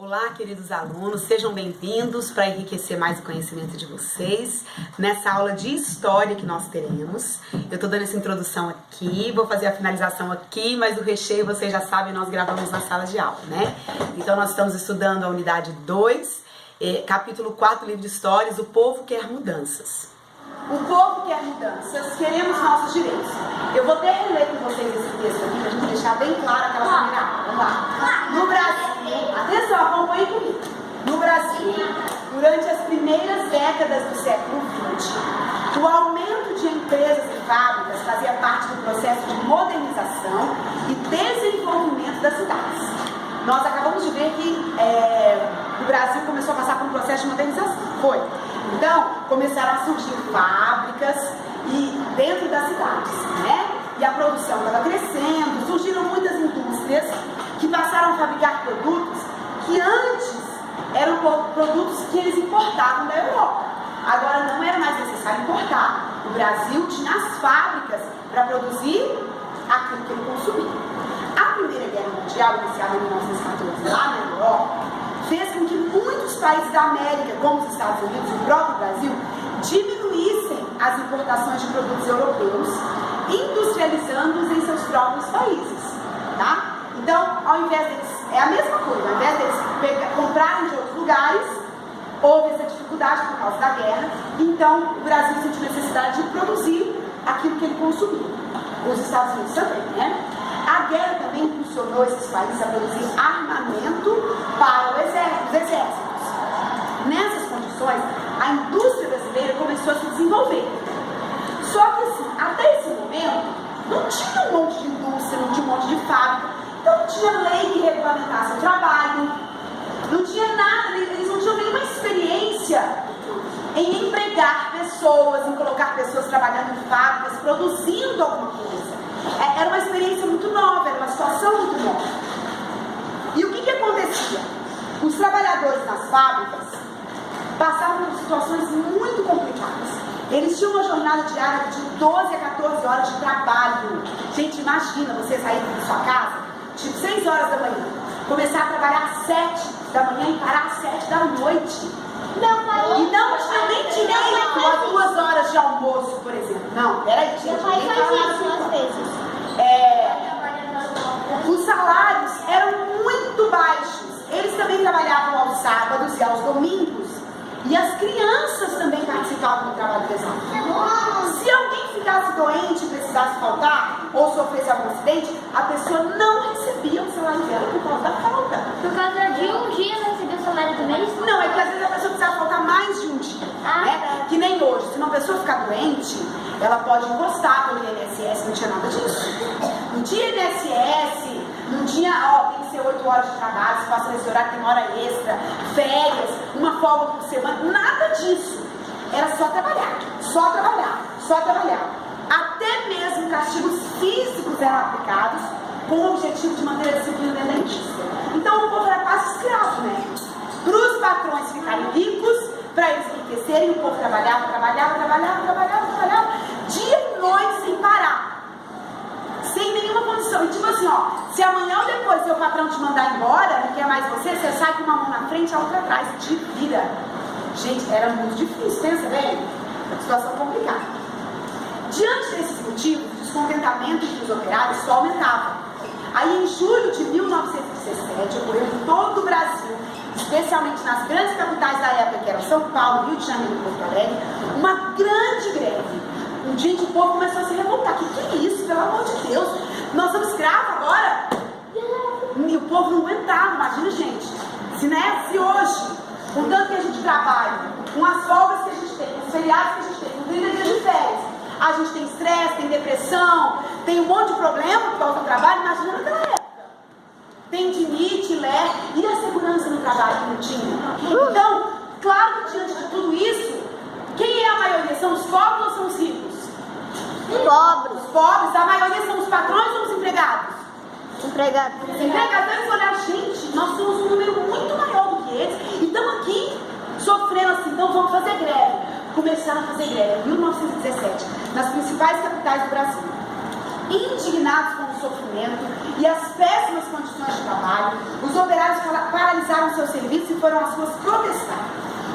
Olá, queridos alunos, sejam bem-vindos para enriquecer mais o conhecimento de vocês nessa aula de história que nós teremos. Eu estou dando essa introdução aqui, vou fazer a finalização aqui, mas o recheio, vocês já sabem, nós gravamos na sala de aula, né? Então, nós estamos estudando a unidade 2, capítulo 4, livro de histórias, O Povo Quer Mudanças. O povo quer mudanças, queremos nossos direitos. Eu vou até reler com vocês esse texto aqui, para a gente deixar bem claro aquela primeira aula. Vamos lá. No Brasil, atenção, acompanhe comigo. No Brasil, durante as primeiras décadas do século XX, o aumento de empresas e fábricas fazia parte do processo de modernização e desenvolvimento das cidades. Nós acabamos de ver que o Brasil começou a passar por um processo de modernização. Foi. Então, começaram a surgir fábricas dentro das cidades, né? E a produção estava crescendo, surgiram muitas indústrias que passaram a fabricar produtos que antes eram produtos que eles importavam da Europa. Agora não era mais necessário importar. O Brasil tinha as fábricas para produzir aquilo que ele consumia. A Primeira Guerra Mundial, iniciada em 1914, lá na Europa, fez com que muitos países da América, como os Estados Unidos e o próprio Brasil, diminuíssem as importações de produtos europeus, industrializando-os em seus próprios países, tá? Então, ao invés deles, é a mesma coisa, ao invés deles comprarem de outros lugares, houve essa dificuldade por causa da guerra, então o Brasil sentiu necessidade de produzir aquilo que ele consumia. Os Estados Unidos também, né? A guerra também impulsionou esses países a produzir armamento para os exércitos. Nessas condições, a indústria brasileira começou a se desenvolver. Só que assim, até esse momento, não tinha um monte de indústria, não tinha um monte de fábrica, então não tinha lei que regulamentasse o trabalho, não tinha nada, eles não tinham nenhuma experiência em empregar pessoas, em colocar pessoas trabalhando em fábricas, produzindo alguma coisa. Era uma experiência muito nova, era uma situação muito nova. E o que acontecia? Os trabalhadores nas fábricas passavam por situações muito complicadas. Eles tinham uma jornada diária de 12 a 14 horas de trabalho. Gente, imagina você sair da sua casa, tipo 6 horas da manhã, começar a trabalhar às 7 da manhã e parar às 7 da noite. E não tinha nem direito a 2 horas de almoço, por exemplo. Não, peraí, gente. Meu pai faz isso às vezes. Os salários eram muito baixos. Eles também trabalhavam aos sábados e aos domingos. E as crianças também participavam do trabalho pesado. Se alguém ficasse doente e precisasse faltar, ou sofresse algum acidente, a pessoa não recebia o salário dela por causa da falta. Por causa de um dia não recebeu o salário do mês? Não, é que às vezes a pessoa precisava faltar mais de um dia. Né? Que nem hoje. Se uma pessoa ficar doente, ela pode encostar pelo INSS, não tinha nada disso. Não tinha INSS, não tinha, tem que ser 8 horas de trabalho, se passa nesse horário, tem hora extra, férias, uma folga por semana, nada disso. Era só trabalhar, só trabalhar, só trabalhar. Até mesmo castigos físicos eram aplicados com o objetivo de manter a disciplina dentro da indústria. Então o povo era quase escravo, né? Para os patrões ficarem ricos, para eles enriquecerem, o povo trabalhava, dia e noite sem parar. Sem nenhuma condição. E tipo assim, se amanhã ou depois seu patrão te mandar embora, não quer mais você sai com uma mão na frente e a outra atrás. Te vira. Gente, era muito difícil, pensa bem? Situação complicada. Diante desses motivos, o descontentamento entre os operários só aumentava. Aí em julho de 1917, ocorreu em todo o Brasil, especialmente nas grandes capitais da época, que eram São Paulo, Rio de Janeiro e Porto Alegre, uma grande greve. Gente, o povo começou a se revoltar. Que é isso? Pelo amor de Deus. Nós somos escravos agora? E o povo não aguentava, imagina, gente. Se hoje, com tanto que a gente trabalha, com as folgas que a gente tem, com os feriados que a gente tem, com 30 dias de férias, a gente tem estresse, tem depressão, tem um monte de problema por causa do trabalho, imagina naquela época. Tendinite, ler, e a segurança no trabalho que não tinha? Então, claro que diante de tudo isso, quem é a maioria? São os pobres ou são os ricos? Pobres. Os pobres, a maioria são os patrões ou os empregados? Empregados. Os empregadores olharam, gente, nós somos um número muito maior do que eles e estamos aqui sofrendo assim, então vamos fazer greve. Começaram a fazer greve em 1917, nas principais capitais do Brasil. Indignados com o sofrimento e as péssimas condições de trabalho, os operários paralisaram seus serviços e foram às ruas protestar.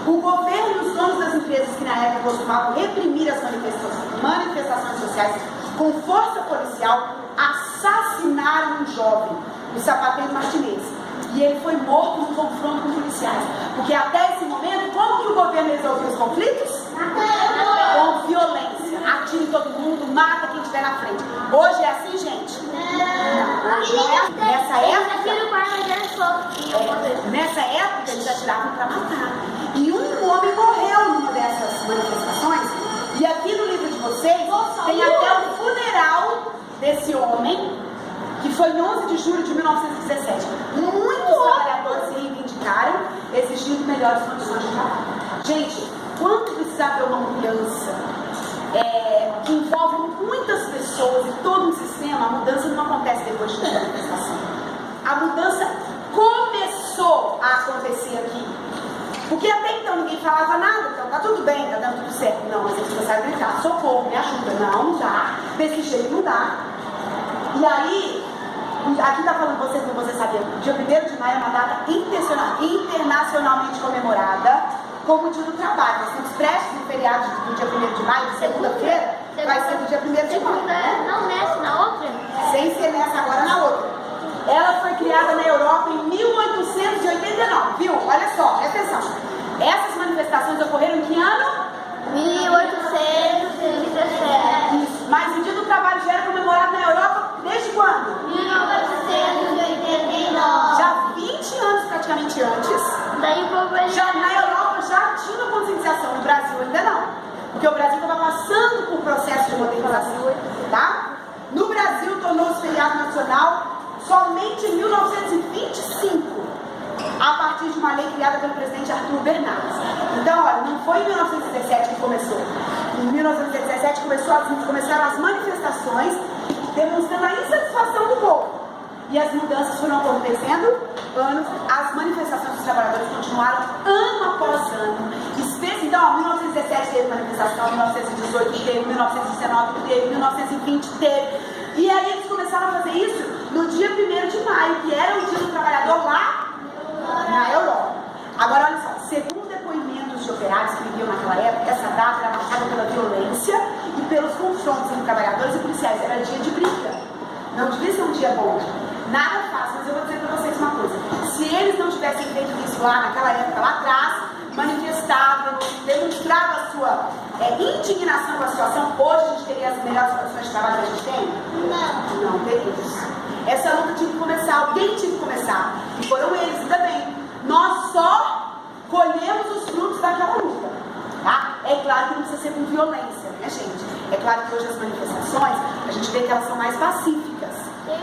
O governo e os donos das empresas que na época costumavam reprimir as manifestações sociais com força policial assassinaram um jovem, o sapateiro Martinez. E ele foi morto no confronto com policiais. Porque até esse momento, como que o governo resolvia os conflitos? Com violência. Atira em todo mundo, mata quem estiver na frente. Hoje é assim, gente? Nessa época eles atiravam para matar. E um homem morreu numa dessas manifestações. E aqui no livro de vocês tem até o funeral desse homem, que foi em 11 de julho de 1917. Muitos trabalhadores se reivindicaram, exigindo melhores condições de trabalho. Gente, quando precisar haver uma mudança que envolve muitas pessoas e todo um sistema, a mudança não acontece depois de uma manifestação. A mudança começou a acontecer aqui. Porque até então ninguém falava nada, então tá tudo bem, tá dando tudo certo. Não, mas eles começaram a gritar, socorro, me ajuda. Não dá, desse jeito não dá. E aí, aqui está falando você sabia, dia 1º de maio é uma data internacionalmente comemorada como o Dia do Trabalho. Nós estamos prestes no feriado do dia 1º de maio, de segunda-feira, vai ser do dia 1º de maio. Não nessa, na outra? Sem ser nessa, agora na outra. Ela foi criada na Europa em 1889, viu? Olha só, presta atenção. Essas manifestações ocorreram em que ano? 1817. Isso. Mas o Dia do Trabalho já era comemorado na Europa desde quando? 1989. Já 20 anos praticamente antes. Daí o povo Já na Europa já tinha conscientização, no Brasil ainda não. Porque o Brasil estava passando por processo de modernização, tá? No Brasil tornou-se feriado nacional somente em 1925, a partir de uma lei criada pelo presidente Arthur Bernardes. Então, olha, não foi em 1917 que começou. Em 1917 começaram as manifestações demonstrando a insatisfação do povo. E as mudanças foram acontecendo as manifestações dos trabalhadores continuaram ano após ano. Então, em 1917 teve manifestação, em 1918 teve, 1919 teve, 1920 teve. E aí eles começaram a fazer isso no dia 1º de maio, que era o Dia do Trabalhador lá na Europa. Agora, olha só, segundo depoimentos de operários que viviam naquela época, essa data era marcada pela violência e pelos confrontos entre trabalhadores e policiais. Era dia de briga. Não devia ser um dia bom. Nada fácil, mas eu vou dizer para vocês uma coisa. Se eles não tivessem feito isso lá naquela época, lá atrás, manifestavam, demonstravam a sua indignação com a situação, hoje a gente teria as melhores condições de trabalho que a gente tem? Não teríamos. Essa luta tinha que começar, alguém tinha que começar. E foram eles, ainda bem. Nós só colhemos os frutos daquela luta. Tá? É claro que não precisa ser com violência, né, gente? É claro que hoje as manifestações, a gente vê que elas são mais pacíficas.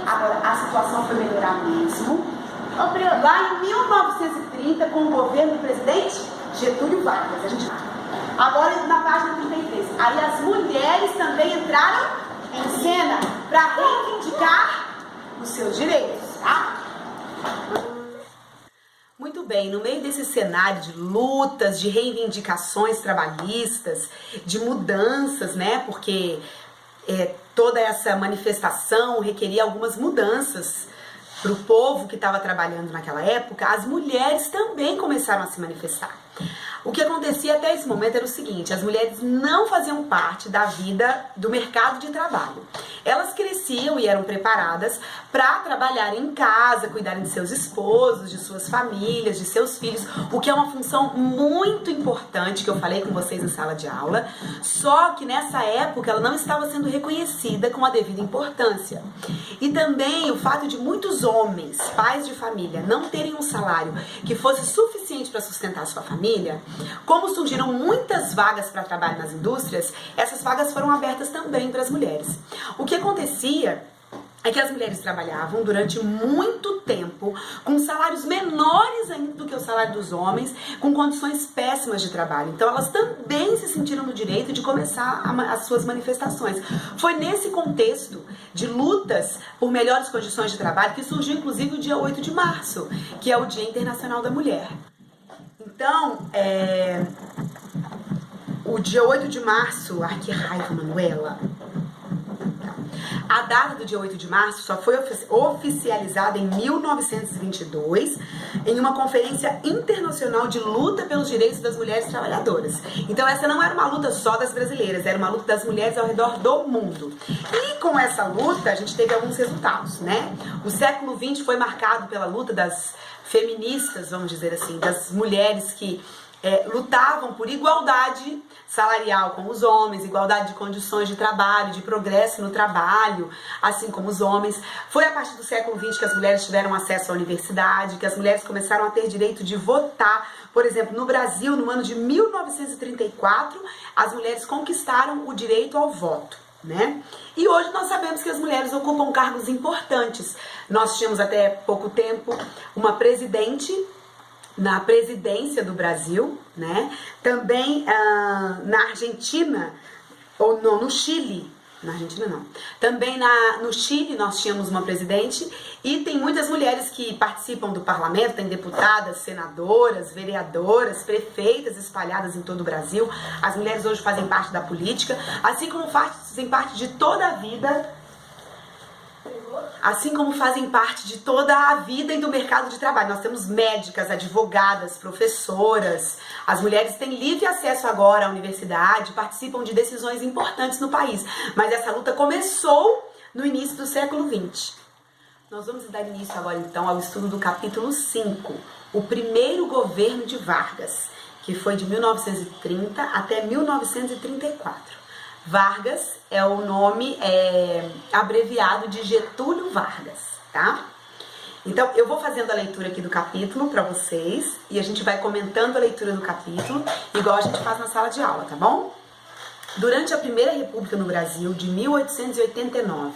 Agora, a situação foi melhorar mesmo. Lá em 1930, com o governo do presidente Getúlio Vargas. Agora, na página 33. Aí as mulheres também entraram em cena para reivindicar os seus direitos, tá? Muito bem, no meio desse cenário de lutas, de reivindicações trabalhistas, de mudanças, né? Porque toda essa manifestação requeria algumas mudanças para o povo que estava trabalhando naquela época. As mulheres também começaram a se manifestar. O que acontecia até esse momento era o seguinte: as mulheres não faziam parte da vida do mercado de trabalho. Elas cresciam e eram preparadas para trabalhar em casa, cuidarem de seus esposos, de suas famílias, de seus filhos, o que é uma função muito importante que eu falei com vocês em sala de aula, só que nessa época ela não estava sendo reconhecida com a devida importância. E também o fato de muitos homens, pais de família, não terem um salário que fosse suficiente para sustentar a sua família. Como surgiram muitas vagas para trabalho nas indústrias, essas vagas foram abertas também para as mulheres. O que acontecia é que as mulheres trabalhavam durante muito tempo com salários menores ainda do que o salário dos homens, com condições péssimas de trabalho. Então elas também se sentiram no direito de começar as suas manifestações. Foi nesse contexto de lutas por melhores condições de trabalho que surgiu inclusive o dia 8 de março, que é o Dia Internacional da Mulher. Então, o dia 8 de março, ai que raiva, Manuela. A data do dia 8 de março só foi oficializada em 1922, em uma conferência internacional de luta pelos direitos das mulheres trabalhadoras. Então essa não era uma luta só das brasileiras, era uma luta das mulheres ao redor do mundo. E com essa luta a gente teve alguns resultados, né? O século XX foi marcado pela luta das feministas, vamos dizer assim, das mulheres que lutavam por igualdade salarial com os homens, igualdade de condições de trabalho, de progresso no trabalho, assim como os homens. Foi a partir do século XX que as mulheres tiveram acesso à universidade, que as mulheres começaram a ter direito de votar. Por exemplo, no Brasil, no ano de 1934, as mulheres conquistaram o direito ao voto, né? E hoje nós sabemos que as mulheres ocupam cargos importantes. Nós tínhamos até pouco tempo uma presidente na presidência do Brasil, né? Também na Argentina, ou não, no Chile, na Argentina não, também no Chile nós tínhamos uma presidente, e tem muitas mulheres que participam do parlamento, tem deputadas, senadoras, vereadoras, prefeitas espalhadas em todo o Brasil. As mulheres hoje fazem parte da política, assim como fazem parte de toda a vida, assim como fazem parte de toda a vida e do mercado de trabalho. Nós temos médicas, advogadas, professoras. As mulheres têm livre acesso agora à universidade, participam de decisões importantes no país. Mas essa luta começou no início do século XX. Nós vamos dar início agora então ao estudo do capítulo 5, o primeiro governo de Vargas, que foi de 1930 até 1934. Vargas é o nome abreviado de Getúlio Vargas, tá? Então, eu vou fazendo a leitura aqui do capítulo para vocês e a gente vai comentando a leitura do capítulo, igual a gente faz na sala de aula, tá bom? Durante a Primeira República no Brasil, de 1889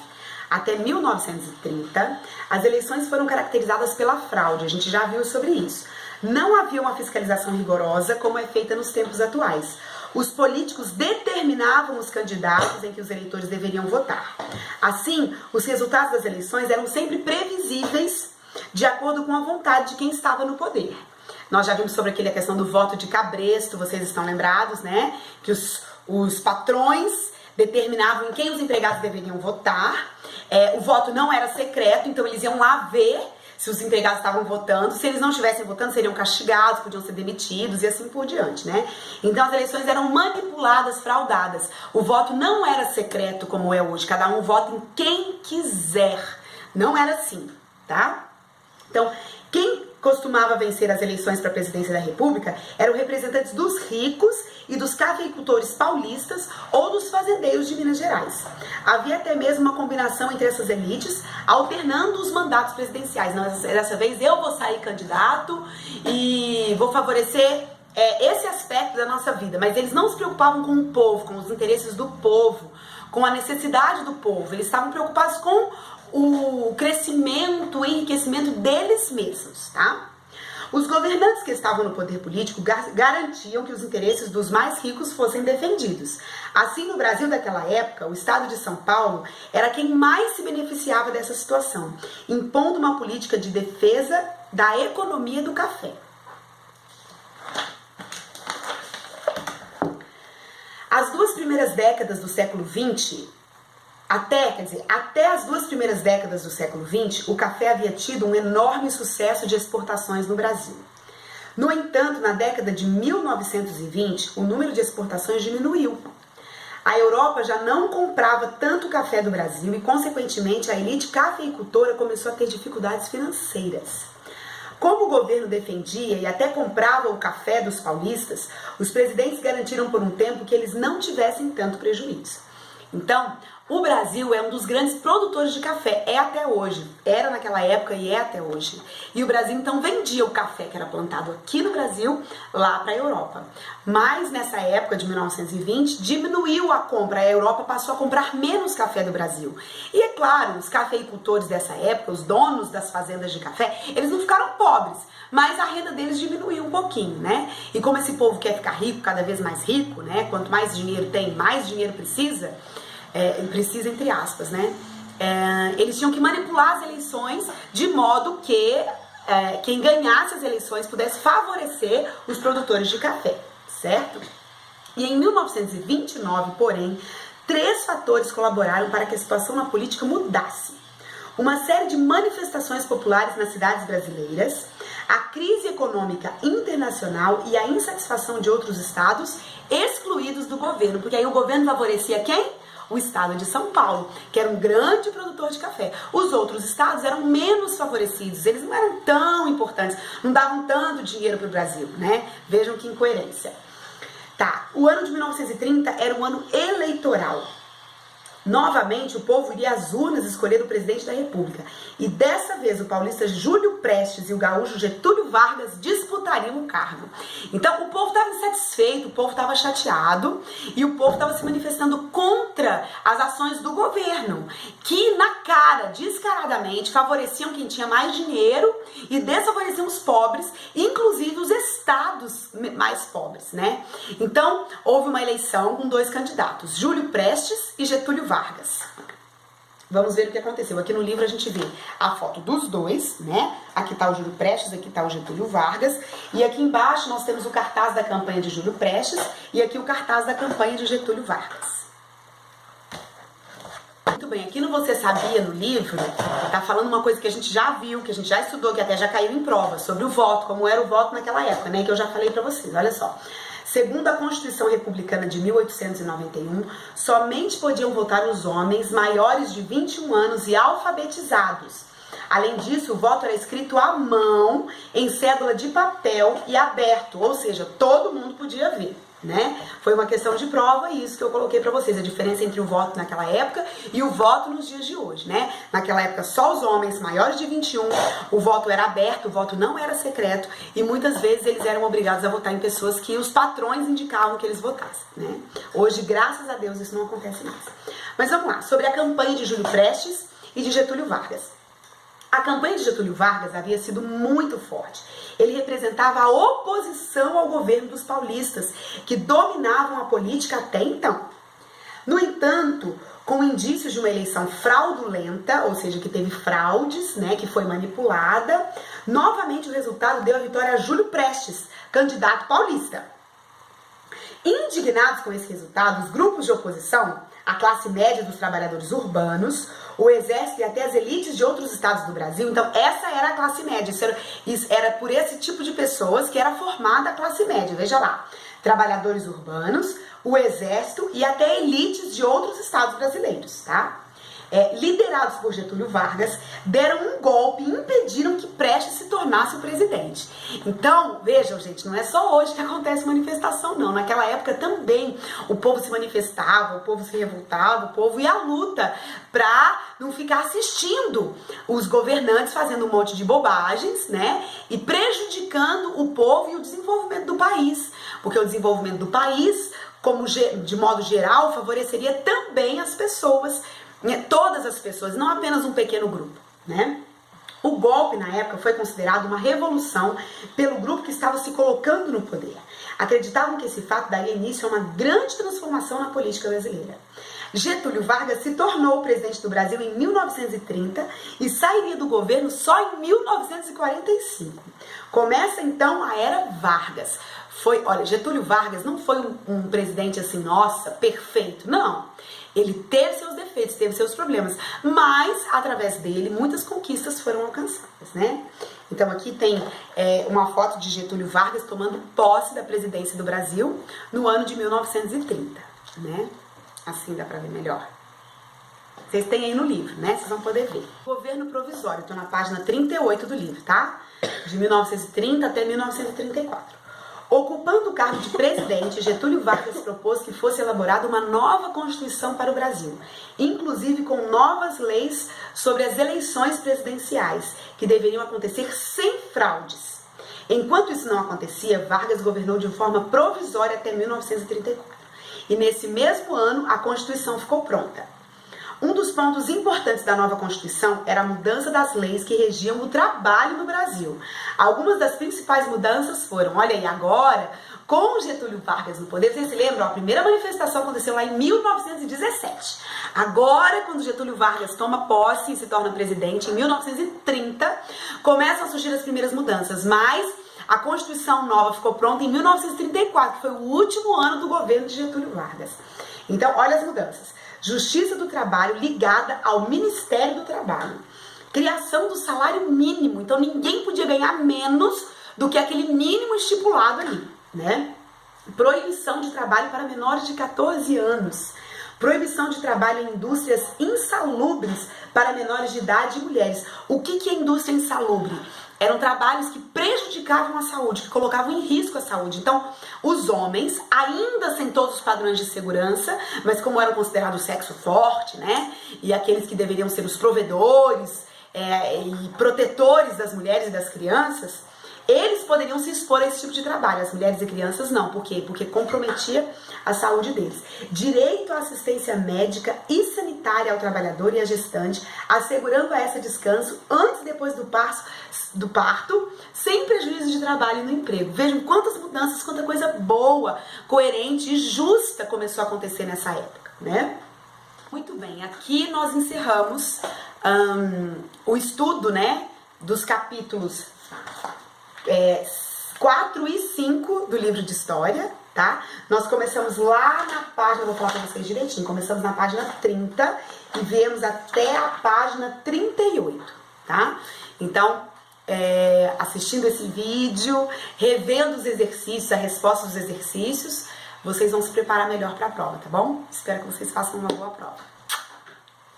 até 1930, as eleições foram caracterizadas pela fraude, a gente já viu sobre isso. Não havia uma fiscalização rigorosa como é feita nos tempos atuais. Os políticos determinavam os candidatos em que os eleitores deveriam votar. Assim, os resultados das eleições eram sempre previsíveis de acordo com a vontade de quem estava no poder. Nós já vimos sobre aquela questão do voto de cabresto, vocês estão lembrados, né? Que os patrões determinavam em quem os empregados deveriam votar. O voto não era secreto, então eles iam lá ver se os empregados estavam votando. Se eles não estivessem votando, seriam castigados, podiam ser demitidos e assim por diante, né? Então as eleições eram manipuladas, fraudadas. O voto não era secreto como é hoje, cada um vota em quem quiser. Não era assim, tá? Então, quem costumava vencer as eleições para a presidência da República eram representantes dos ricos e dos cafeicultores paulistas ou dos fazendeiros de Minas Gerais. Havia até mesmo uma combinação entre essas elites, alternando os mandatos presidenciais. Não, dessa vez eu vou sair candidato e vou favorecer esse aspecto da nossa vida. Mas eles não se preocupavam com o povo, com os interesses do povo, com a necessidade do povo. Eles estavam preocupados com o crescimento e enriquecimento deles mesmos, tá? Os governantes que estavam no poder político garantiam que os interesses dos mais ricos fossem defendidos. Assim, no Brasil daquela época, o estado de São Paulo era quem mais se beneficiava dessa situação, impondo uma política de defesa da economia do café. As duas primeiras décadas do século XX, até as duas primeiras décadas do século XX, o café havia tido um enorme sucesso de exportações no Brasil. No entanto, na década de 1920, o número de exportações diminuiu. A Europa já não comprava tanto café do Brasil e, consequentemente, a elite cafeicultora começou a ter dificuldades financeiras. Como o governo defendia e até comprava o café dos paulistas, os presidentes garantiram por um tempo que eles não tivessem tanto prejuízo. Então, o Brasil é um dos grandes produtores de café, é até hoje, era naquela época e é até hoje. E o Brasil então vendia o café que era plantado aqui no Brasil, lá para a Europa. Mas nessa época de 1920, diminuiu a compra, a Europa passou a comprar menos café do Brasil. E é claro, os cafeicultores dessa época, os donos das fazendas de café, eles não ficaram pobres, mas a renda deles diminuiu um pouquinho, né? E como esse povo quer ficar rico, cada vez mais rico, né? Quanto mais dinheiro tem, mais dinheiro precisa, entre aspas, né? Eles tinham que manipular as eleições de modo que quem ganhasse as eleições pudesse favorecer os produtores de café, certo? E em 1929, porém, 3 fatores colaboraram para que a situação na política mudasse. Uma série de manifestações populares nas cidades brasileiras, a crise econômica internacional e a insatisfação de outros estados excluídos do governo, porque aí o governo favorecia quem? O estado de São Paulo, que era um grande produtor de café. Os outros estados eram menos favorecidos, eles não eram tão importantes, não davam tanto dinheiro para o Brasil, né? Vejam que incoerência. Tá, o ano de 1930 era um ano eleitoral. Novamente, o povo iria às urnas escolher o presidente da República. E dessa vez, o paulista Júlio Prestes e o gaúcho Getúlio Vargas disputariam o cargo. Então, o povo estava insatisfeito, o povo estava chateado e o povo estava se manifestando contra as ações do governo, que na cara, descaradamente, favoreciam quem tinha mais dinheiro e desfavoreciam os pobres, inclusive os estados mais pobres, né? Então, houve uma eleição com 2 candidatos, Júlio Prestes e Getúlio Vargas. Vamos ver o que aconteceu. Aqui no livro a gente vê a foto dos dois, né? Aqui tá o Júlio Prestes, aqui tá o Getúlio Vargas. E aqui embaixo nós temos o cartaz da campanha de Júlio Prestes e aqui o cartaz da campanha de Getúlio Vargas. Muito bem, aqui no Você Sabia, no livro, tá falando uma coisa que a gente já viu, que a gente já estudou, que até já caiu em prova, sobre o voto, como era o voto naquela época, né? Que eu já falei pra vocês, olha só. Segundo a Constituição Republicana de 1891, somente podiam votar os homens maiores de 21 anos e alfabetizados. Além disso, o voto era escrito à mão, em cédula de papel e aberto, ou seja, todo mundo podia ver, né? Foi uma questão de prova e isso que eu coloquei pra vocês, a diferença entre o voto naquela época e o voto nos dias de hoje, né? Naquela época só os homens maiores de 21, o voto era aberto, o voto não era secreto e muitas vezes eles eram obrigados a votar em pessoas que os patrões indicavam que eles votassem, né? Hoje, graças a Deus, isso não acontece mais. Mas vamos lá, sobre a campanha de Júlio Prestes e de Getúlio Vargas. A campanha de Getúlio Vargas havia sido muito forte. Ele representava a oposição ao governo dos paulistas, que dominavam a política até então. No entanto, com indícios de uma eleição fraudulenta, ou seja, que teve fraudes, né, que foi manipulada, novamente o resultado deu a vitória a Júlio Prestes, candidato paulista. Indignados com esse resultado, os grupos de oposição, a classe média dos trabalhadores urbanos, o exército e até as elites de outros estados do Brasil, então essa era a classe média, isso era por esse tipo de pessoas que era formada a classe média, veja lá, trabalhadores urbanos, o exército e até elites de outros estados brasileiros, tá? Liderados por Getúlio Vargas, deram um golpe e impediram que Prestes se tornasse o presidente. Então, vejam, gente, não é só hoje que acontece manifestação, não. Naquela época também o povo se manifestava, o povo se revoltava, o povo ia à luta pra não ficar assistindo os governantes fazendo um monte de bobagens, né? E prejudicando o povo e o desenvolvimento do país. Porque o desenvolvimento do país, de modo geral, favoreceria também as pessoas, todas as pessoas, não apenas um pequeno grupo, né? O golpe, na época, foi considerado uma revolução pelo grupo que estava se colocando no poder. Acreditavam que esse fato daria início a uma grande transformação na política brasileira. Getúlio Vargas se tornou presidente do Brasil em 1930 e sairia do governo só em 1945. Começa, então, a Era Vargas. Olha, Getúlio Vargas não foi um presidente assim, nossa, perfeito, não. Ele teve seus defeitos, teve seus problemas, mas através dele muitas conquistas foram alcançadas, né? Então aqui tem uma foto de Getúlio Vargas tomando posse da presidência do Brasil no ano de 1930, né? Assim dá pra ver melhor. Vocês têm aí no livro, né? Vocês vão poder ver. Governo provisório, tô na página 38 do livro, tá? De 1930 até 1934. Ocupando o cargo de presidente, Getúlio Vargas propôs que fosse elaborada uma nova Constituição para o Brasil, inclusive com novas leis sobre as eleições presidenciais, que deveriam acontecer sem fraudes. Enquanto isso não acontecia, Vargas governou de forma provisória até 1934. E nesse mesmo ano, a Constituição ficou pronta. Um dos pontos importantes da nova Constituição era a mudança das leis que regiam o trabalho no Brasil. Algumas das principais mudanças foram, olha aí, agora, com Getúlio Vargas no poder, vocês se lembram? A primeira manifestação aconteceu lá em 1917. Agora, quando Getúlio Vargas toma posse e se torna presidente, em 1930, começam a surgir as primeiras mudanças, mas a Constituição nova ficou pronta em 1934, que foi o último ano do governo de Getúlio Vargas. Então, olha as mudanças. Justiça do Trabalho ligada ao Ministério do Trabalho. Criação do salário mínimo. Então, ninguém podia ganhar menos do que aquele mínimo estipulado ali, né? Proibição de trabalho para menores de 14 anos. Proibição de trabalho em indústrias insalubres para menores de idade e mulheres. O que é indústria insalubre? Eram trabalhos que prejudicavam a saúde, que colocavam em risco a saúde. Então, os homens, ainda sem todos os padrões de segurança, mas como eram considerados sexo forte, né? E aqueles que deveriam ser os provedores e protetores das mulheres e das crianças, eles poderiam se expor a esse tipo de trabalho. As mulheres e crianças não. Por quê? Porque comprometia a saúde deles. Direito à assistência médica e sanitária ao trabalhador e à gestante, assegurando a essa descanso antes e depois do parto, sem prejuízo de trabalho no emprego. Vejam quantas mudanças, quanta coisa boa, coerente e justa começou a acontecer nessa época, né? Muito bem, aqui nós encerramos o estudo, né, dos capítulos 4 e 5 do livro de história, tá? Nós começamos lá na página, vou falar pra vocês direitinho, começamos na página 30 e viemos até a página 38, tá? Então, assistindo esse vídeo, revendo os exercícios, a resposta dos exercícios, vocês vão se preparar melhor para a prova, tá bom? Espero que vocês façam uma boa prova.